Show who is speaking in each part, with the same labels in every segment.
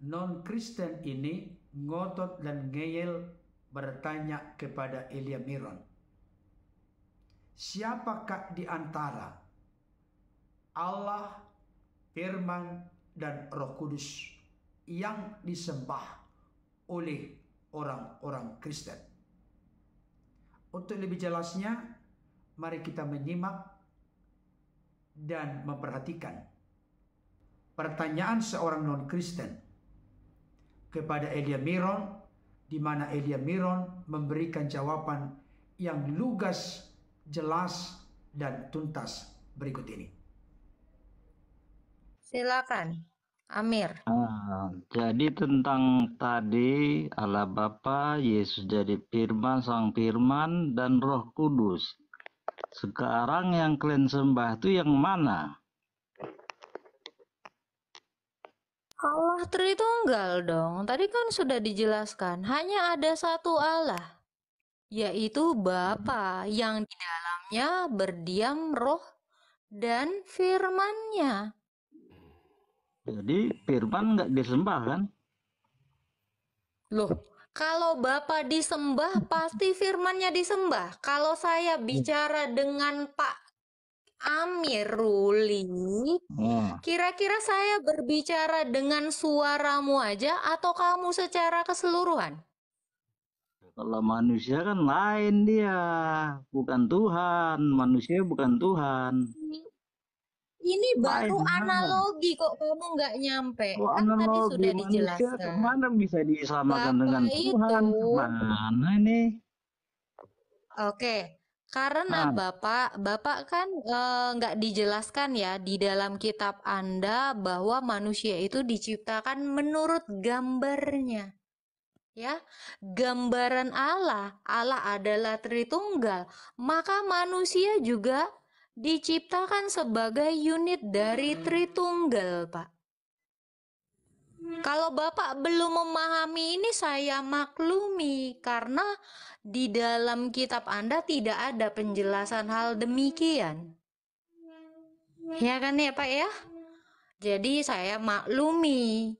Speaker 1: non-Kristen ini ngotot dan ngeyel bertanya kepada Elia Miron, siapakah di antara Allah, Firman, dan Roh Kudus yang disembah oleh orang-orang Kristen? Untuk lebih jelasnya, mari kita menyimak dan memperhatikan pertanyaan seorang non-Kristen kepada Elia Miron, di mana Elia Miron memberikan jawaban yang lugas, jelas, dan tuntas berikut ini.
Speaker 2: Silakan, Amir.
Speaker 3: Jadi tentang tadi Allah Bapa, Yesus jadi Firman, Sang Firman, dan Roh Kudus. Sekarang yang kalian sembah itu yang mana?
Speaker 2: Allah Tritunggal dong. Tadi kan sudah dijelaskan, hanya ada satu Allah, yaitu Bapa yang di dalamnya berdiam Roh dan Firman-Nya.
Speaker 3: Jadi Firman nggak disembah kan?
Speaker 2: Loh, kalau Bapa disembah, pasti Firman-Nya disembah. Kalau saya bicara dengan Pak Amir Ruli, kira-kira saya berbicara dengan suaramu aja atau kamu secara keseluruhan?
Speaker 3: Kalau manusia kan lain dia, bukan Tuhan. Manusia bukan Tuhan.
Speaker 2: Ini baru
Speaker 3: Lain,
Speaker 2: analogi kok kamu nggak nyampe.
Speaker 3: Oh,
Speaker 2: Kan tadi
Speaker 3: analogi
Speaker 2: sudah
Speaker 3: manusia
Speaker 2: dijelaskan.
Speaker 3: kemana bisa disamakan dengan
Speaker 2: Bapak
Speaker 3: Tuhan?
Speaker 2: itu,
Speaker 3: Mana ini?
Speaker 2: oke, karena Bapak kan nggak dijelaskan ya di dalam kitab Anda bahwa manusia itu diciptakan menurut gambarnya. Ya, gambaran Allah. Allah adalah Tritunggal, maka manusia juga diciptakan sebagai unit dari Tritunggal, Pak. Kalau Bapak belum memahami ini, saya maklumi, karena di dalam kitab Anda tidak ada penjelasan hal demikian. Ya kan ya, Pak ya? Jadi saya maklumi.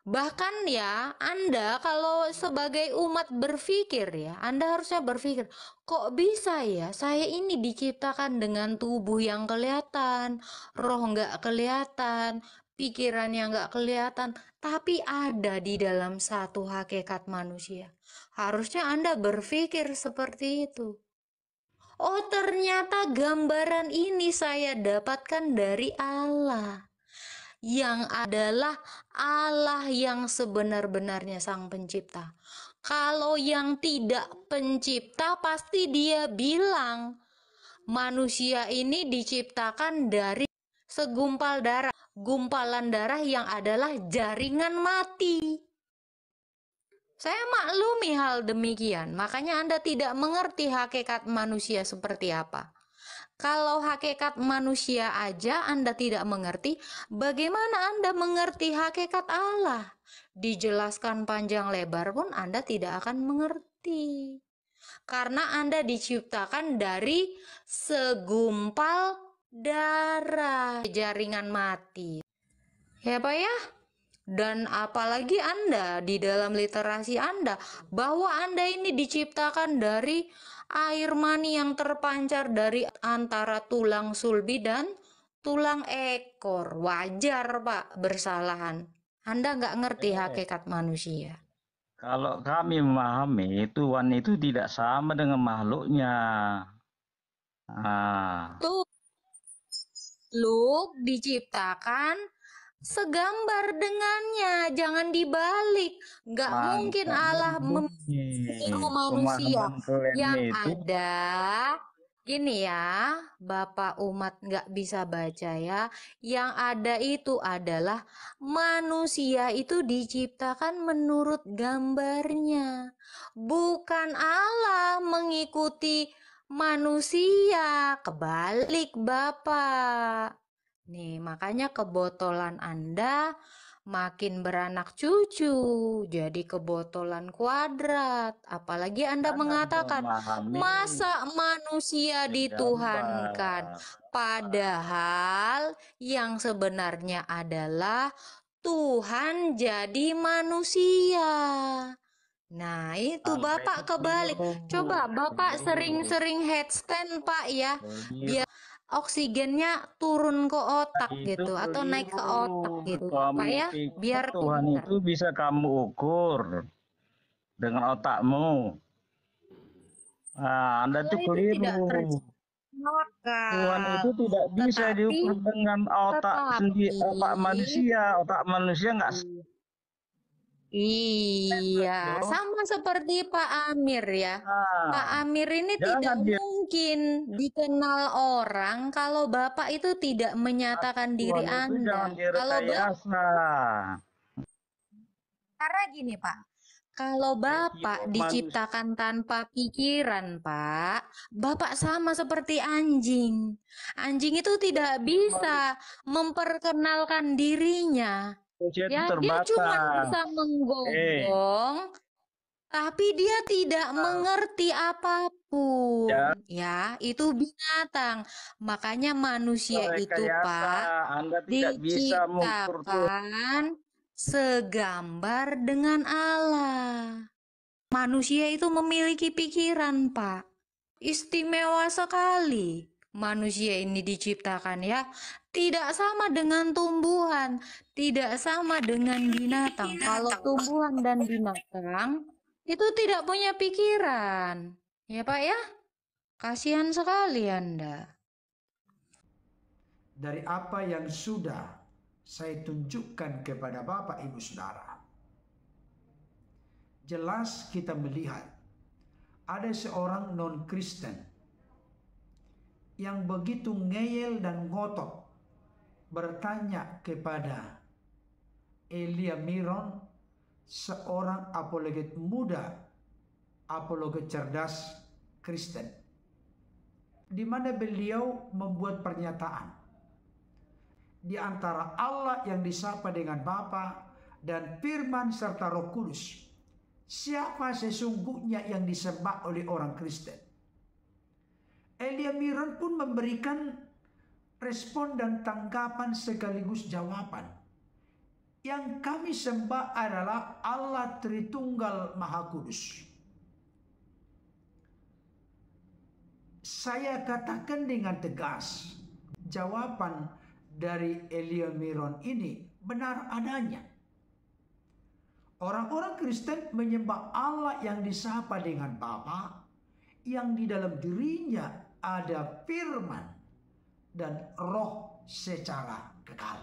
Speaker 2: Bahkan ya, Anda kalau sebagai umat berpikir ya, Anda harusnya berpikir, kok bisa ya saya ini diciptakan dengan tubuh yang kelihatan, roh nggak kelihatan, pikiran yang nggak kelihatan, tapi ada di dalam satu hakikat manusia. Harusnya Anda berpikir seperti itu. Oh, ternyata gambaran ini saya dapatkan dari Allah, yang adalah Allah yang sebenar-benarnya Sang Pencipta. Kalau yang tidak pencipta, pasti dia bilang manusia ini diciptakan dari segumpal darah, gumpalan darah yang adalah jaringan mati. Saya maklumi hal demikian, makanya Anda tidak mengerti hakikat manusia seperti apa. Kalau hakikat manusia aja Anda tidak mengerti, bagaimana Anda mengerti hakikat Allah? Dijelaskan panjang lebar pun Anda tidak akan mengerti. Karena Anda diciptakan dari segumpal darah, jaringan mati. Ya Pak ya? Dan apalagi Anda di dalam literasi Anda, bahwa Anda ini diciptakan dari air mani yang terpancar dari antara tulang sulbi dan tulang ekor. Wajar Pak bersalahan. Anda nggak ngerti hakikat manusia.
Speaker 3: Kalau kami memahami, Tuhan itu tidak sama dengan makhluknya.
Speaker 2: Tuh, makhluk diciptakan segambar dengannya, jangan dibalik. Nggak mungkin Allah meniru manusia. Yang ada, gini ya, Bapak umat nggak bisa baca ya. Yang ada itu adalah manusia itu diciptakan menurut gambarnya. Bukan Allah mengikuti manusia, kebalik Bapak. Nih, makanya kebotolan Anda makin beranak cucu, jadi kebotolan kuadrat. Apalagi Anda mengatakan, masa manusia dituhankan? Padahal yang sebenarnya adalah Tuhan jadi manusia. Nah, itu
Speaker 3: Anda
Speaker 2: Bapak
Speaker 3: itu
Speaker 2: kebalik.
Speaker 3: keliru.
Speaker 2: Coba Bapak
Speaker 3: Keliru.
Speaker 2: sering-sering headstand, Pak ya.
Speaker 3: Keliru.
Speaker 2: Oksigennya turun ke otak
Speaker 3: Itu
Speaker 2: gitu atau naik ke otak
Speaker 3: keliru.
Speaker 2: gitu,
Speaker 3: Kamu
Speaker 2: Pak ya,
Speaker 3: pikir
Speaker 2: biar
Speaker 3: Tuhan
Speaker 2: pintar.
Speaker 3: itu bisa kamu ukur dengan otakmu. Anda
Speaker 2: Allah
Speaker 3: itu
Speaker 2: itu tidak
Speaker 3: keliru. Tuhan itu
Speaker 2: terakal,
Speaker 3: tidak bisa
Speaker 2: tetapi
Speaker 3: diukur dengan otak sendiri, otak manusia. Otak manusia nggak
Speaker 2: iya,
Speaker 3: loh.
Speaker 2: sama seperti Pak Amir ya. Pak
Speaker 3: Nah,
Speaker 2: Amir ini tidak
Speaker 3: jangan dia
Speaker 2: mungkin dikenal orang kalau Bapak itu tidak menyatakan diri
Speaker 3: Tuhan itu jangan
Speaker 2: Anda. Kalau Bapak,
Speaker 3: direkayasa.
Speaker 2: karena gini Pak, kalau Bapak
Speaker 3: Manusia
Speaker 2: diciptakan tanpa pikiran, Pak, Bapak sama seperti anjing. Anjing itu tidak bisa memperkenalkan dirinya.
Speaker 3: itu
Speaker 2: Ya, dia cuma
Speaker 3: terbatas.
Speaker 2: bisa menggonggong, tapi dia tidak mengerti apapun. Ya, itu binatang. Makanya manusia itu,
Speaker 3: Rekayasa.
Speaker 2: Pak,
Speaker 3: Anda tidak bisa mengukur Tuhan.
Speaker 2: diciptakan segambar dengan Allah. Manusia itu memiliki pikiran, Pak. Istimewa sekali. Manusia ini diciptakan ya, tidak sama dengan tumbuhan, tidak sama dengan binatang. Kalau tumbuhan dan binatang itu tidak punya pikiran. Ya, Pak ya? Kasihan sekali Anda.
Speaker 1: Dari apa yang sudah saya tunjukkan kepada Bapak Ibu Saudara, jelas kita melihat ada seorang non-Kristen yang begitu ngeyel dan ngotot bertanya kepada Elia Miron, seorang apologet muda, apologet cerdas Kristen, di mana beliau membuat pernyataan di antara Allah yang disapa dengan Bapa dan Firman serta Roh Kudus, siapa sesungguhnya yang disembah oleh orang Kristen? Elia Miron pun memberikan respon dan tanggapan sekaligus jawaban. Yang kami sembah adalah Allah Tritunggal Maha Kudus. Saya katakan dengan tegas, jawaban dari Elia Miron ini benar adanya. Orang-orang Kristen menyembah Allah yang disapa dengan Bapa, yang di dalam dirinya ada firman dan roh secara kekal.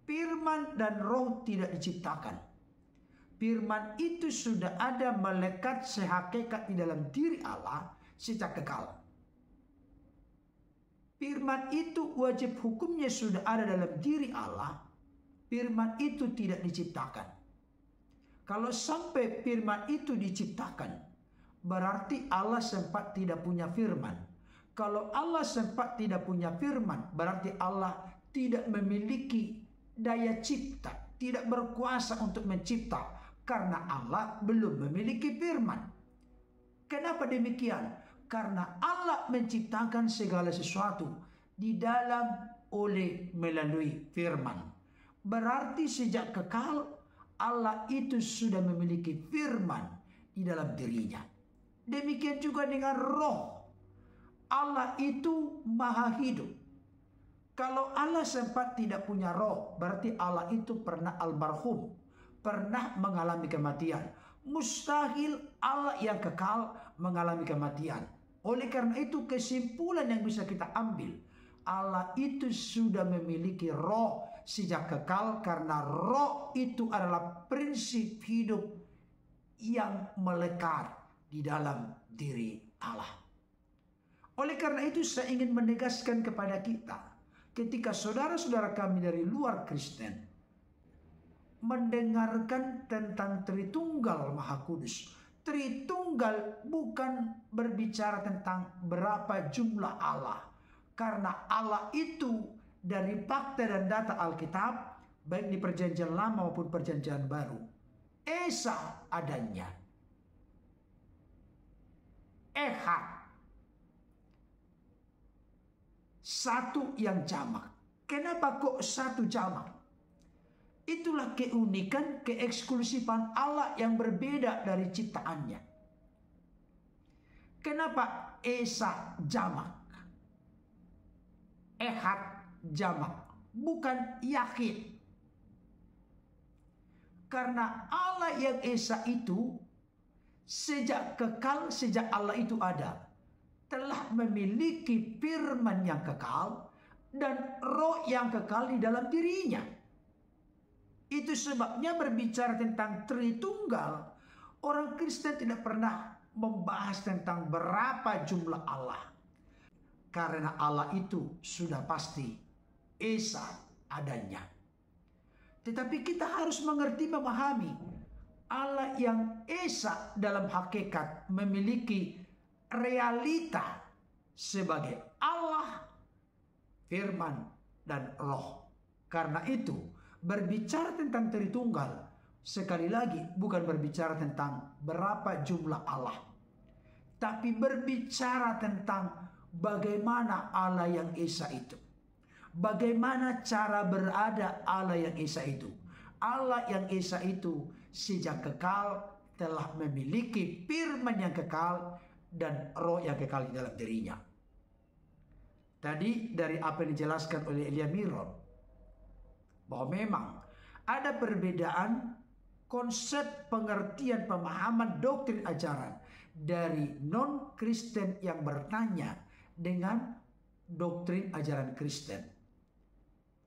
Speaker 1: Firman dan roh tidak diciptakan. Firman itu sudah ada melekat sehakikat di dalam diri Allah sejak kekal. Firman itu wajib hukumnya sudah ada dalam diri Allah. Firman itu tidak diciptakan. Kalau sampai firman itu diciptakan, berarti Allah sempat tidak punya firman. Kalau Allah sempat tidak punya firman, berarti Allah tidak memiliki daya cipta, tidak berkuasa untuk mencipta, karena Allah belum memiliki firman. Kenapa demikian? Karena Allah menciptakan segala sesuatu di dalam melalui firman. Berarti sejak kekal Allah itu sudah memiliki firman di dalam dirinya. Demikian juga dengan roh. Allah itu maha hidup. Kalau Allah sempat tidak punya roh, berarti Allah itu pernah almarhum, pernah mengalami kematian. Mustahil Allah yang kekal mengalami kematian. Oleh karena itu kesimpulan yang bisa kita ambil, Allah itu sudah memiliki roh sejak kekal, karena roh itu adalah prinsip hidup yang melekat di dalam diri Allah. Oleh karena itu saya ingin menegaskan kepada kita, ketika saudara-saudara kami dari luar Kristen mendengarkan tentang Tritunggal Maha Kudus, Tritunggal bukan berbicara tentang berapa jumlah Allah, karena Allah itu dari fakta dan data Alkitab, baik di perjanjian lama maupun perjanjian baru, Esa adanya, Ehad, satu yang jamak. Kenapa kok satu jamak? Itulah keunikan, keeksklusifan Allah yang berbeda dari ciptaannya. Kenapa Esa jamak? Ehad jamak, bukan Yahid. Karena Allah yang Esa itu sejak kekal, sejak Allah itu ada, telah memiliki firman yang kekal dan roh yang kekal di dalam dirinya. Itu sebabnya berbicara tentang Tritunggal, orang Kristen tidak pernah membahas tentang berapa jumlah Allah. Karena Allah itu sudah pasti Esa adanya. Tetapi kita harus mengerti, memahami Allah yang Esa dalam hakikat memiliki realita sebagai Allah, firman, dan roh. Karena itu berbicara tentang Tritunggal, sekali lagi bukan berbicara tentang berapa jumlah Allah, tapi berbicara tentang bagaimana Allah yang Esa itu. Bagaimana cara berada Allah yang Esa itu. Allah yang Esa itu sejak kekal telah memiliki firman yang kekal dan roh yang kekal di dalam dirinya. Tadi dari apa yang dijelaskan oleh Elia Miron, bahwa memang ada perbedaan konsep, pengertian, pemahaman, doktrin ajaran dari non-Kristen yang bertanya dengan doktrin ajaran Kristen.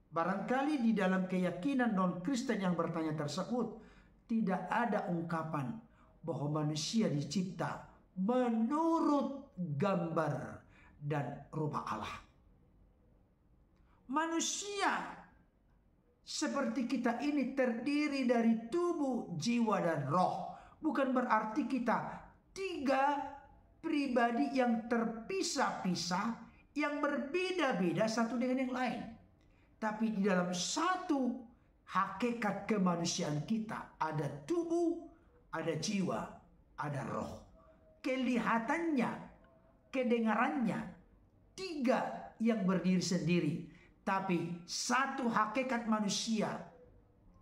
Speaker 1: Barangkali di dalam keyakinan non-Kristen yang bertanya tersebut tidak ada ungkapan bahwa manusia dicipta menurut gambar dan rupa Allah. Manusia seperti kita ini terdiri dari tubuh, jiwa, dan roh. Bukan berarti kita tiga pribadi yang terpisah-pisah, yang berbeda-beda satu dengan yang lain. Tapi di dalam satu hakikat kemanusiaan kita ada tubuh, ada jiwa, ada roh. Kelihatannya, kedengarannya tiga yang berdiri sendiri. Tapi satu hakikat manusia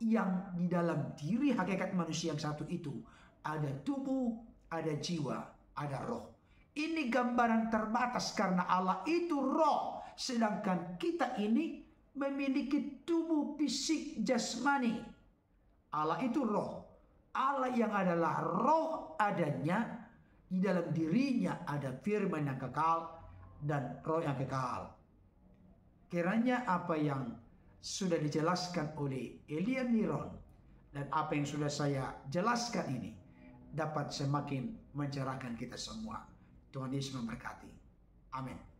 Speaker 1: yang di dalam diri hakikat manusia yang satu itu ada tubuh, ada jiwa, ada roh. Ini gambaran terbatas karena Allah itu roh. Sedangkan kita ini memiliki tubuh fisik jasmani. Allah itu roh. Allah yang adalah roh adanya, di dalam dirinya ada firman yang kekal dan roh yang kekal. Kiranya apa yang sudah dijelaskan oleh Elia Miron dan apa yang sudah saya jelaskan ini dapat semakin mencerahkan kita semua. Tuhan Yesus memberkati. Amin.